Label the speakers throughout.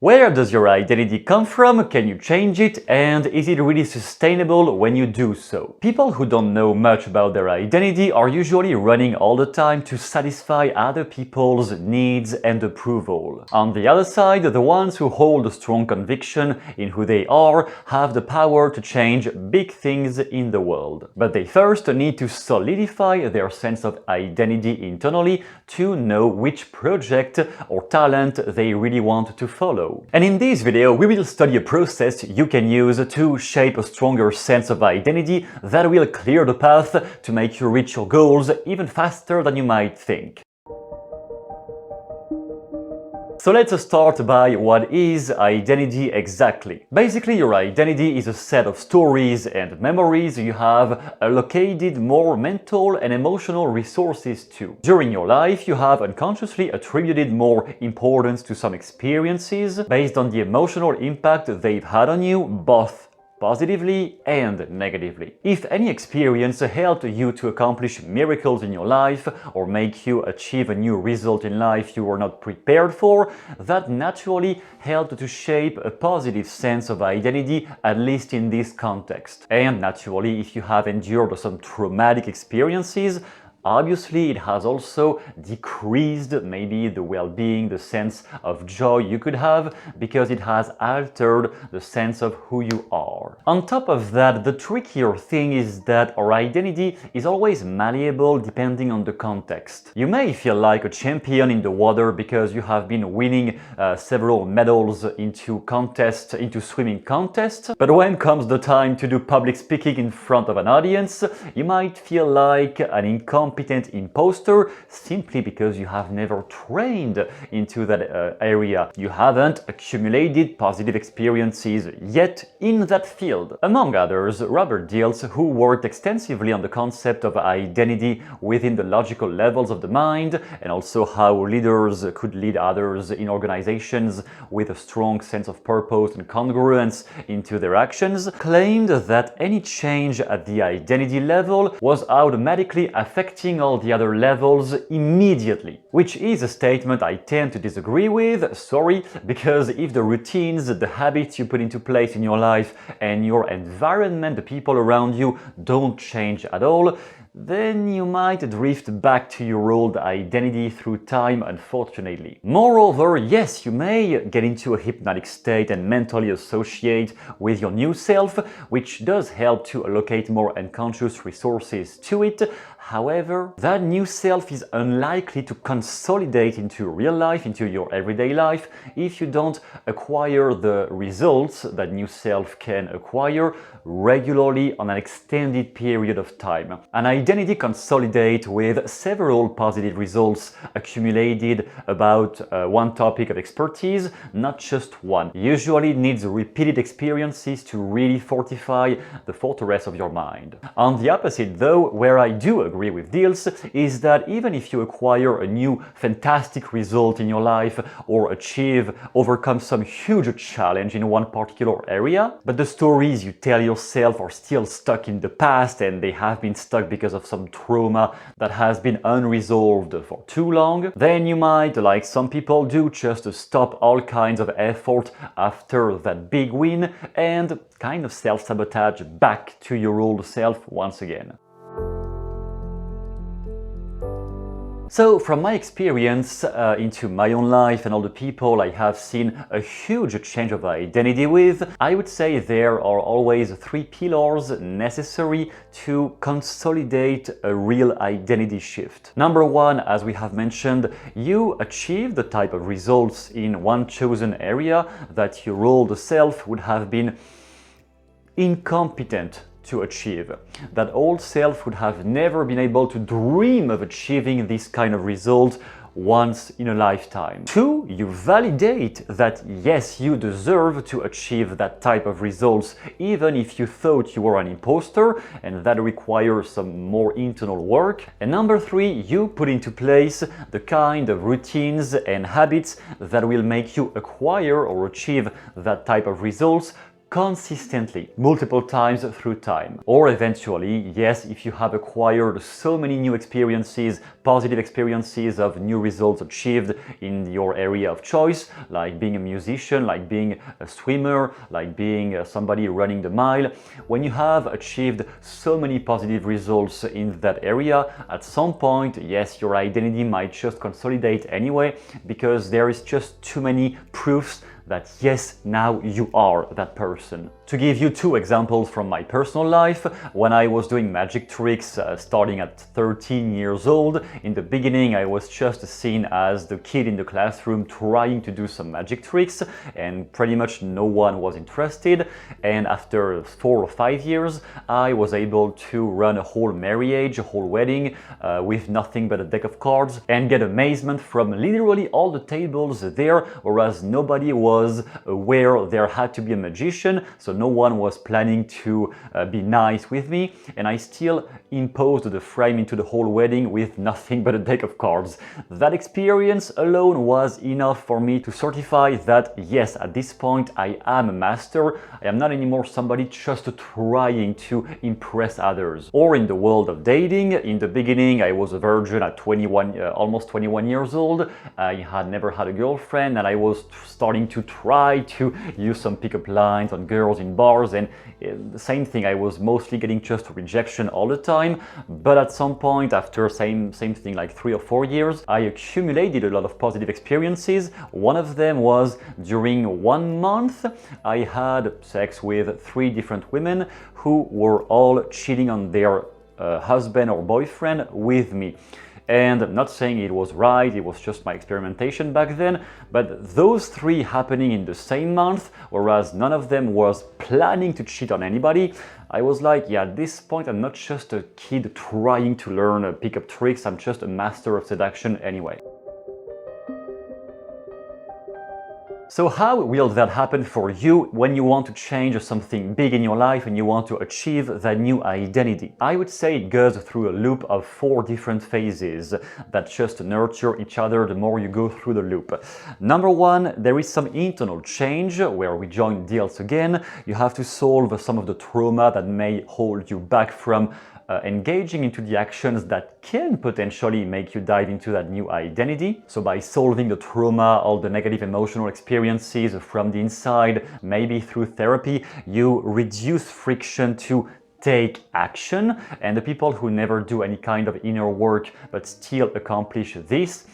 Speaker 1: Where does your identity come from? Can you change it? And is it really sustainable when you do so? People who don't know much about their identity are usually running all the time to satisfy other people's needs and approval. On the other side, the ones who hold a strong conviction in who they are have the power to change big things in the world. But they first need to solidify their sense of identity internally to know which project or talent they really want to follow. And in this video, we will study a process you can use to shape a stronger sense of identity that will clear the path to make you reach your goals even faster than you might think. So let's start by what is identity exactly. Basically, your identity is a set of stories and memories you have allocated more mental and emotional resources to. During your life, you have unconsciously attributed more importance to some experiences based on the emotional impact they've had on you, both positively and negatively. If any experience helped you to accomplish miracles in your life or make you achieve a new result in life you were not prepared for, that naturally helped to shape a positive sense of identity, at least in this context. And naturally, if you have endured some traumatic experiences, obviously, it has also decreased maybe the well-being, the sense of joy you could have, because it has altered the sense of who you are. On top of that, the trickier thing is that our identity is always malleable depending on the context. You may feel like a champion in the water because you have been winning several medals into swimming contests, but when comes the time to do public speaking in front of an audience, you might feel like an incompetent imposter simply because you have never trained into that area. You haven't accumulated positive experiences yet in that field. Among others, Robert Dilts, who worked extensively on the concept of identity within the logical levels of the mind and also how leaders could lead others in organizations with a strong sense of purpose and congruence into their actions, claimed that any change at the identity level was automatically affecting all the other levels immediately. Which is a statement I tend to disagree with, sorry, because if the routines, the habits you put into place in your life and your environment, the people around you don't change at all, then you might drift back to your old identity through time, unfortunately. Moreover, yes, you may get into a hypnotic state and mentally associate with your new self, which does help to allocate more unconscious resources to it. However, that new self is unlikely to consolidate into real life, into your everyday life, if you don't acquire the results that new self can acquire regularly on an extended period of time. An identity consolidates with several positive results accumulated about one topic of expertise, not just one. Usually needs repeated experiences to really fortify the fortress of your mind. On the opposite though, where I do agree with Dilts, is that even if you acquire a new fantastic result in your life or overcome some huge challenge in one particular area, but the stories you tell yourself are still stuck in the past and they have been stuck because of some trauma that has been unresolved for too long, then you might, like some people do, just stop all kinds of effort after that big win and kind of self-sabotage back to your old self once again. So, from my experience into my own life and all the people I have seen a huge change of identity with, I would say there are always 3 pillars necessary to consolidate a real identity shift. Number 1, as we have mentioned, you achieve the type of results in one chosen area that your old self would have been incompetent to achieve. That old self would have never been able to dream of achieving this kind of result once in a lifetime. 2, you validate that yes, you deserve to achieve that type of results even if you thought you were an imposter, and that requires some more internal work. And number 3, you put into place the kind of routines and habits that will make you acquire or achieve that type of results consistently, multiple times through time. Or eventually, yes, if you have acquired so many new experiences, positive experiences of new results achieved in your area of choice, like being a musician, like being a swimmer, like being somebody running the mile, when you have achieved so many positive results in that area, at some point, yes, your identity might just consolidate anyway, because there is just too many proofs that yes, now you are that person. To give you two examples from my personal life, when I was doing magic tricks starting at 13 years old, in the beginning I was just seen as the kid in the classroom trying to do some magic tricks, and pretty much no one was interested. And after 4 or 5 years, I was able to run a whole marriage, a whole wedding with nothing but a deck of cards, and get amazement from literally all the tables there, whereas nobody was aware there had to be a magician, so no one was planning to be nice with me, and I still imposed the frame into the whole wedding with nothing but a deck of cards. That experience alone was enough for me to certify that yes, at this point I am a master. I am not anymore somebody just trying to impress others. Or in the world of dating, in the beginning I was a virgin at 21, almost 21 years old. I had never had a girlfriend, and I was starting to try to use some pickup lines on girls in bars, and the same thing, I was mostly getting just rejection all the time. But at some point, after same thing, like 3 or 4 years, I accumulated a lot of positive experiences. One of them was during 1 month I had sex with 3 different women who were all cheating on their husband or boyfriend with me. And I'm not saying it was right, it was just my experimentation back then, but those 3 happening in the same month, whereas none of them was planning to cheat on anybody, I was like, yeah, at this point I'm not just a kid trying to learn pickup tricks, I'm just a master of seduction anyway. So how will that happen for you when you want to change something big in your life and you want to achieve that new identity? I would say it goes through a loop of 4 different phases that just nurture each other the more you go through the loop. Number 1, there is some internal change where we join Dilts again. You have to solve some of the trauma that may hold you back from engaging into the actions that can potentially make you dive into that new identity. So by solving the trauma, all the negative emotional experiences from the inside, maybe through therapy, you reduce friction to take action. And the people who never do any kind of inner work but still accomplish this,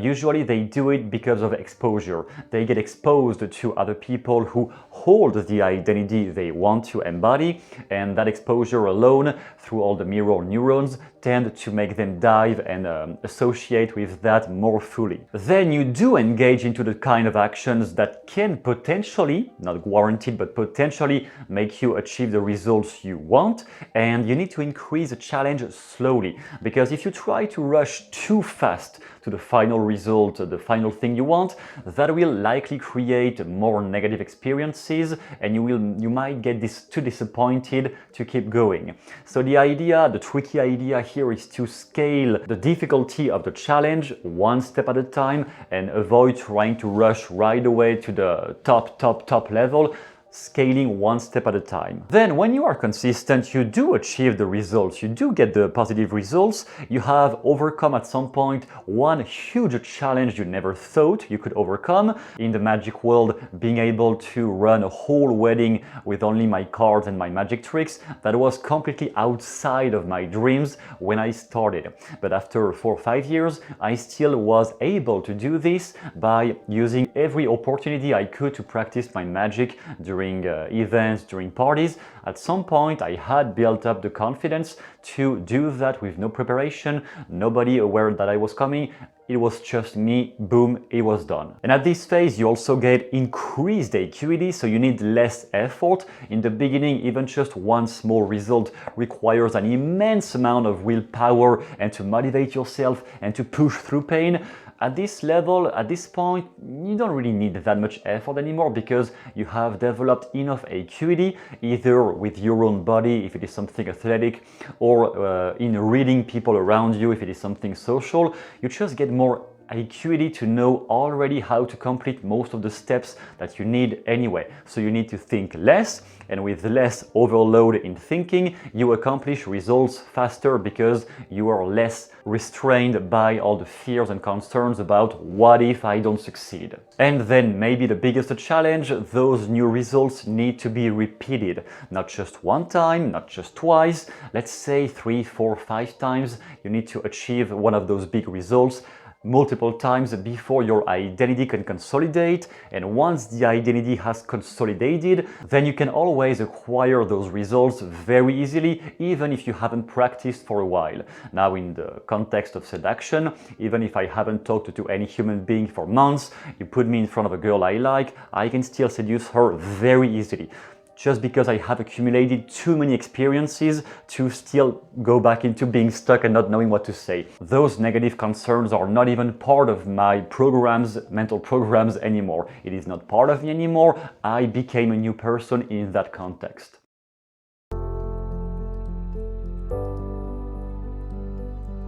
Speaker 1: usually they do it because of exposure. They get exposed to other people who hold the identity they want to embody, and that exposure alone, through all the mirror neurons, tend to make them dive and associate with that more fully. Then you do engage into the kind of actions that can potentially, not guaranteed, but potentially make you achieve the results you want, and you need to increase the challenge slowly, because if you try to rush too fast to the final result, the final thing you want, that will likely create more negative experiences, and you might get too disappointed to keep going. So the tricky idea here is to scale the difficulty of the challenge one step at a time and avoid trying to rush right away to the top level, scaling one step at a time. Then when you are consistent, you do achieve the results, you do get the positive results, you have overcome at some point one huge challenge you never thought you could overcome. In the magic world, being able to run a whole wedding with only my cards and my magic tricks, that was completely outside of my dreams when I started. But after 4 or 5 years, I still was able to do this by using every opportunity I could to practice my magic during events, during parties. At some point I had built up the confidence to do that with no preparation, nobody aware that I was coming. It was just me, boom, it was done. And at this phase you also get increased acuity, so you need less effort. In the beginning, even just one small result requires an immense amount of willpower and to motivate yourself and to push through pain. At this level, at this point, you don't really need that much effort anymore, because you have developed enough acuity, either with your own body, if it is something athletic, or in reading people around you, if it is something social. You just get more acuity to know already how to complete most of the steps that you need anyway. So you need to think less, and with less overload in thinking, you accomplish results faster because you are less restrained by all the fears and concerns about what if I don't succeed. And then maybe the biggest challenge, those new results need to be repeated. Not just one time, not just twice, let's say 3, 4, 5 times. You need to achieve one of those big results multiple times before your identity can consolidate, and once the identity has consolidated, then you can always acquire those results very easily, even if you haven't practiced for a while. Now, in the context of seduction, even if I haven't talked to any human being for months, you put me in front of a girl I like, I can still seduce her very easily, just because I have accumulated too many experiences to still go back into being stuck and not knowing what to say. Those negative concerns are not even part of my programs, mental programs anymore. It is not part of me anymore. I became a new person in that context.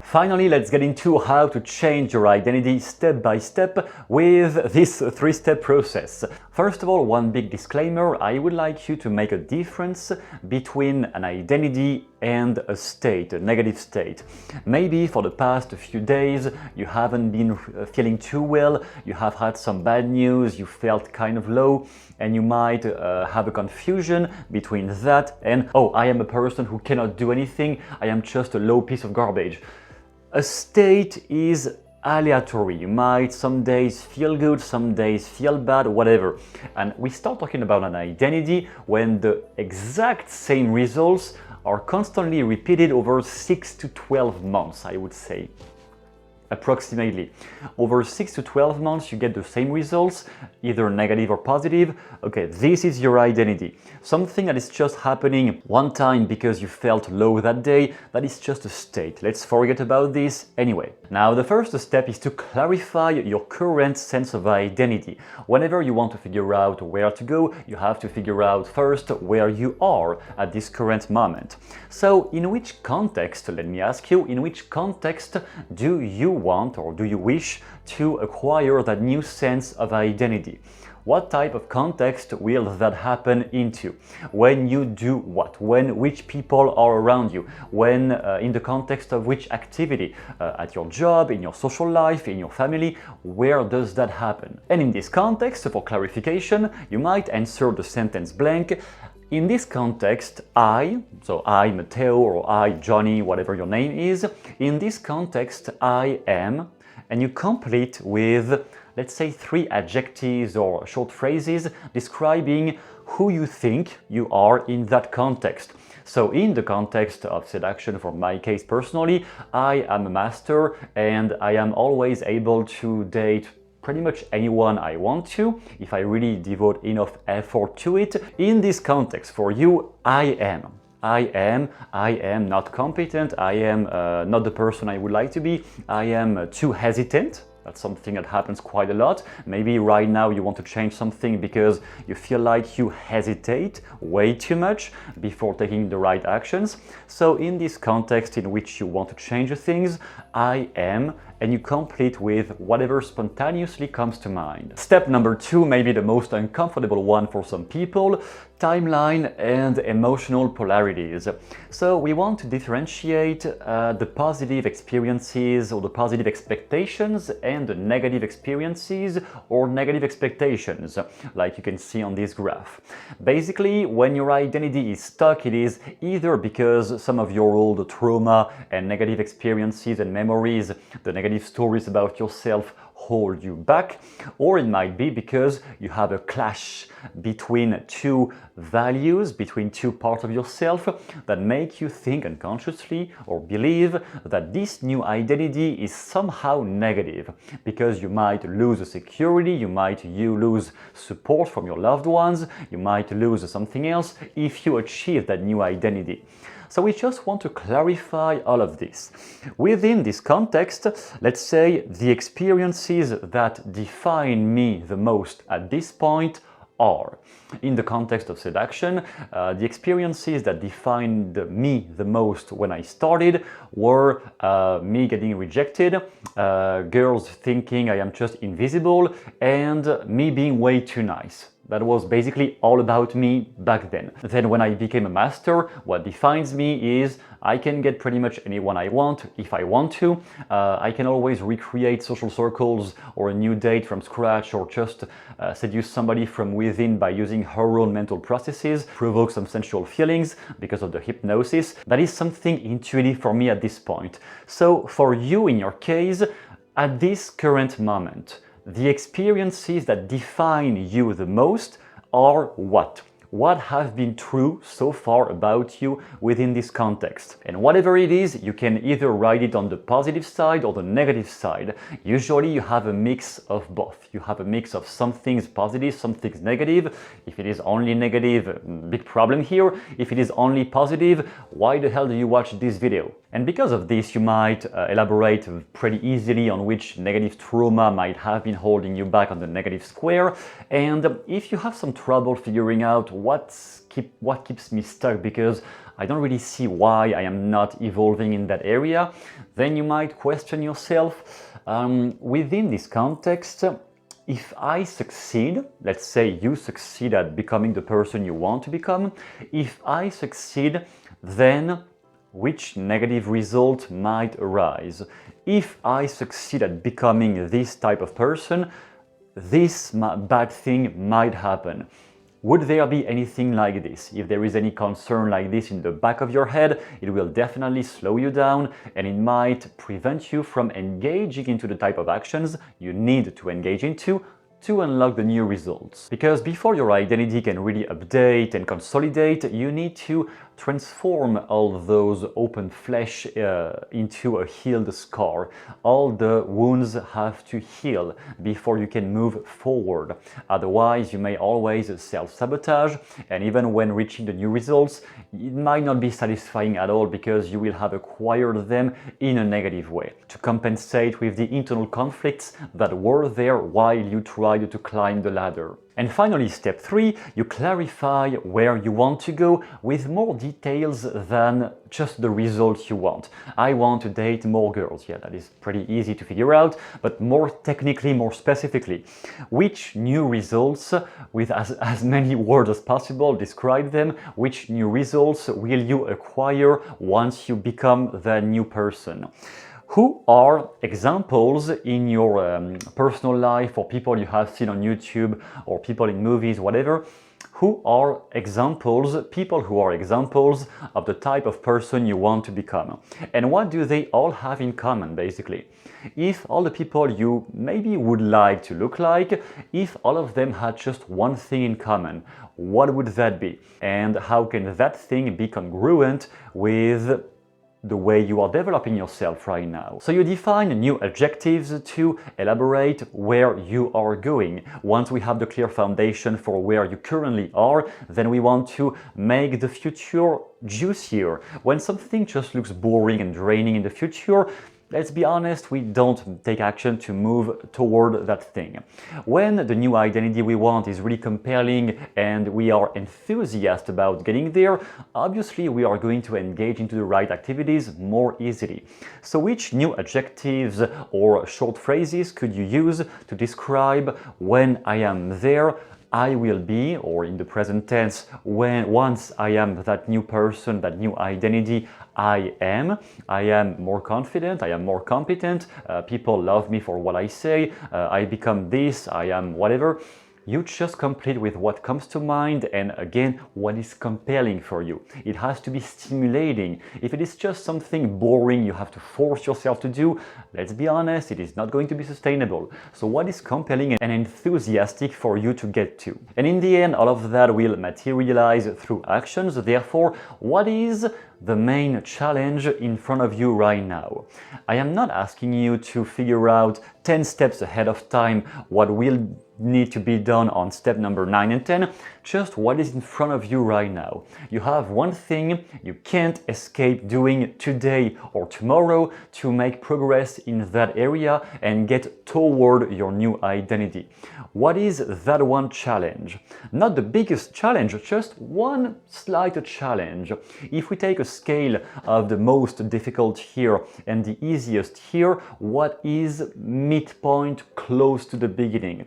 Speaker 1: Finally, let's get into how to change your identity step by step with this 3-step process. First of all, one big disclaimer, I would like you to make a difference between an identity and a state, a negative state. Maybe for the past few days you haven't been feeling too well, you have had some bad news, you felt kind of low, and you might have a confusion between that and, oh, I am a person who cannot do anything, I am just a low piece of garbage. A state is aleatory. You might some days feel good, some days feel bad, whatever. And we start talking about an identity when the exact same results are constantly repeated over 6 to 12 months, I would say. Approximately. Over 6 to 12 months you get the same results, either negative or positive. Okay, this is your identity. Something that is just happening one time because you felt low that day, that is just a state. Let's forget about this anyway. Now, the first step is to clarify your current sense of identity. Whenever you want to figure out where to go, you have to figure out first where you are at this current moment. So, in which context, let me ask you, in which context do you want or do you wish to acquire that new sense of identity? What type of context will that happen into? When you do what? When which people are around you? When in the context of which activity? At your job, in your social life, in your family? Where does that happen? And in this context, for clarification, you might answer the sentence blank. In this context, so I, Matteo, or I, Johnny, whatever your name is, in this context, I am, and you complete with, let's say, 3 adjectives or short phrases describing who you think you are in that context. So in the context of seduction, for my case personally, I am a master and I am always able to date pretty much anyone I want to, if I really devote enough effort to it. In this context, for you, I am not competent, I am not the person I would like to be, I am too hesitant. That's something that happens quite a lot. Maybe right now you want to change something because you feel like you hesitate way too much before taking the right actions. So in this context in which you want to change things, I am, and you complete with whatever spontaneously comes to mind. Step number 2, maybe the most uncomfortable one for some people, timeline and emotional polarities. So we want to differentiate the positive experiences or the positive expectations and the negative experiences or negative expectations, like you can see on this graph. Basically, when your identity is stuck, it is either because some of your old trauma and negative experiences and memories, the negative stories about yourself, hold you back, or it might be because you have a clash between 2 values, between 2 parts of yourself that make you think unconsciously or believe that this new identity is somehow negative, because you might lose security, you might lose support from your loved ones, you might lose something else if you achieve that new identity. So we just want to clarify all of this. Within this context, let's say the experiences that define me the most at this point are. In the context of seduction, the experiences that defined me the most when I started were me getting rejected, girls thinking I am just invisible, and me being way too nice. That was basically all about me back then. Then when I became a master, what defines me is I can get pretty much anyone I want if I want to. I can always recreate social circles or a new date from scratch, or just seduce somebody from within by using her own mental processes, provoke some sensual feelings because of the hypnosis. That is something intuitive for me at this point. So for you in your case, at this current moment, the experiences that define you the most are what? What have been true so far about you within this context? And whatever it is, you can either write it on the positive side or the negative side. Usually you have a mix of both. You have a mix of some things positive, some things negative. If it is only negative, big problem here. If it is only positive, why the hell do you watch this video? And because of this, you might elaborate pretty easily on which negative trauma might have been holding you back on the negative square. And if you have some trouble figuring out what keeps me stuck because I don't really see why I am not evolving in that area, then you might question yourself. Within this context, if I succeed, let's say you succeed at becoming the person you want to become, if I succeed, then which negative result might arise? If I succeed at becoming this type of person, this bad thing might happen. Would there be anything like this? If there is any concern like this in the back of your head, it will definitely slow you down, and it might prevent you from engaging into the type of actions you need to engage into to unlock the new results. Because before your identity can really update and consolidate, you need to transform all those open flesh into a healed scar. All the wounds have to heal before you can move forward. Otherwise, you may always self-sabotage, and even when reaching the new results, it might not be satisfying at all because you will have acquired them in a negative way to compensate with the internal conflicts that were there while you tried to climb the ladder. And finally, step 3, you clarify where you want to go with more details than just the results you want. I want to date more girls. Yeah, that is pretty easy to figure out, but more technically, more specifically, which new results, with as many words as possible, describe them, which new results will you acquire once you become the new person? Who are examples in your personal life, or people you have seen on YouTube, or people in movies, whatever? Who are examples, people who are examples of the type of person you want to become? And what do they all have in common, basically? If all the people you maybe would like to look like, if all of them had just one thing in common, what would that be? And how can that thing be congruent with the way you are developing yourself right now? So you define new objectives to elaborate where you are going. Once we have the clear foundation for where you currently are, then we want to make the future juicier. When something just looks boring and draining in the future, let's be honest, we don't take action to move toward that thing. When the new identity we want is really compelling and we are enthusiastic about getting there, obviously we are going to engage into the right activities more easily. So which new adjectives or short phrases could you use to describe when I am there, I will be, or in the present tense, once I am that new person, that new identity, I am more confident, I am more competent, people love me for what I say, I become this, I am whatever. You just complete with what comes to mind, and again, what is compelling for you. It has to be stimulating. If it is just something boring you have to force yourself to do, let's be honest, it is not going to be sustainable. So what is compelling and enthusiastic for you to get to? And in the end, all of that will materialize through actions. Therefore, what is the main challenge in front of you right now? I am not asking you to figure out 10 steps ahead of time what will need to be done on step number 9 and 10, just what is in front of you right now. You have one thing you can't escape doing today or tomorrow to make progress in that area and get toward your new identity. What is that one challenge? Not the biggest challenge, just one slight challenge. If we take a scale of the most difficult here and the easiest here, what is midpoint close to the beginning?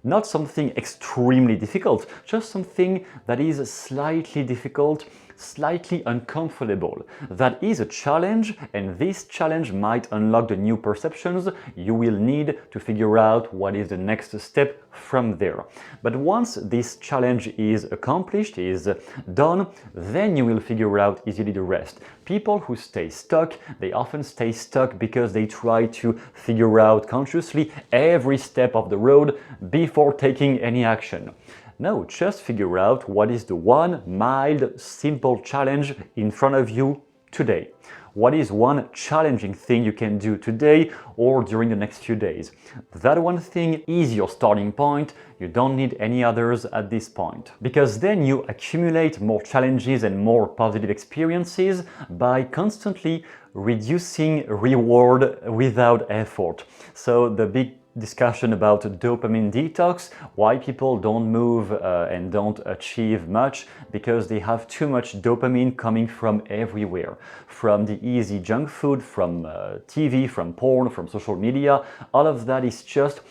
Speaker 1: Not something extremely difficult, just something that is slightly difficult, slightly uncomfortable. That is a challenge, and this challenge might unlock the new perceptions you will need to figure out what is the next step from there. But once this challenge is accomplished, is done, then you will figure out easily the rest. People who stay stuck, they often stay stuck because they try to figure out consciously every step of the road before taking any action. No, just figure out what is the one mild, simple challenge in front of you today. What is one challenging thing you can do today or during the next few days? That one thing is your starting point. You don't need any others at this point. Because then you accumulate more challenges and more positive experiences by constantly reducing reward without effort. So the big discussion about dopamine detox, why people don't move and don't achieve much, because they have too much dopamine coming from everywhere, from the easy junk food, from TV, from porn, from social media. All of that is just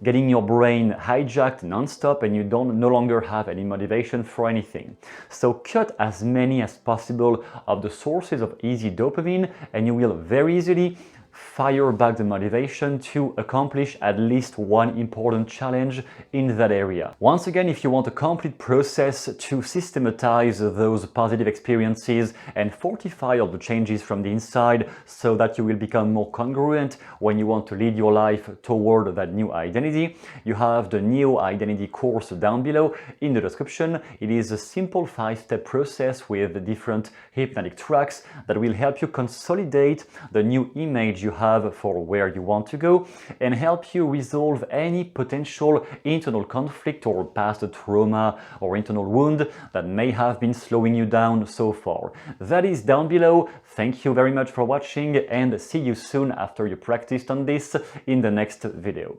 Speaker 1: getting your brain hijacked non-stop, and you no longer have any motivation for anything. So cut as many as possible of the sources of easy dopamine, and you will very easily fire back the motivation to accomplish at least one important challenge in that area. Once again, if you want a complete process to systematize those positive experiences and fortify all the changes from the inside so that you will become more congruent when you want to lead your life toward that new identity, you have the new identity course down below in the description. It is a simple 5-step process with different hypnotic tracks that will help you consolidate the new image you have for where you want to go and help you resolve any potential internal conflict or past trauma or internal wound that may have been slowing you down so far. That is down below. Thank you very much for watching, and see you soon after you practiced on this in the next video.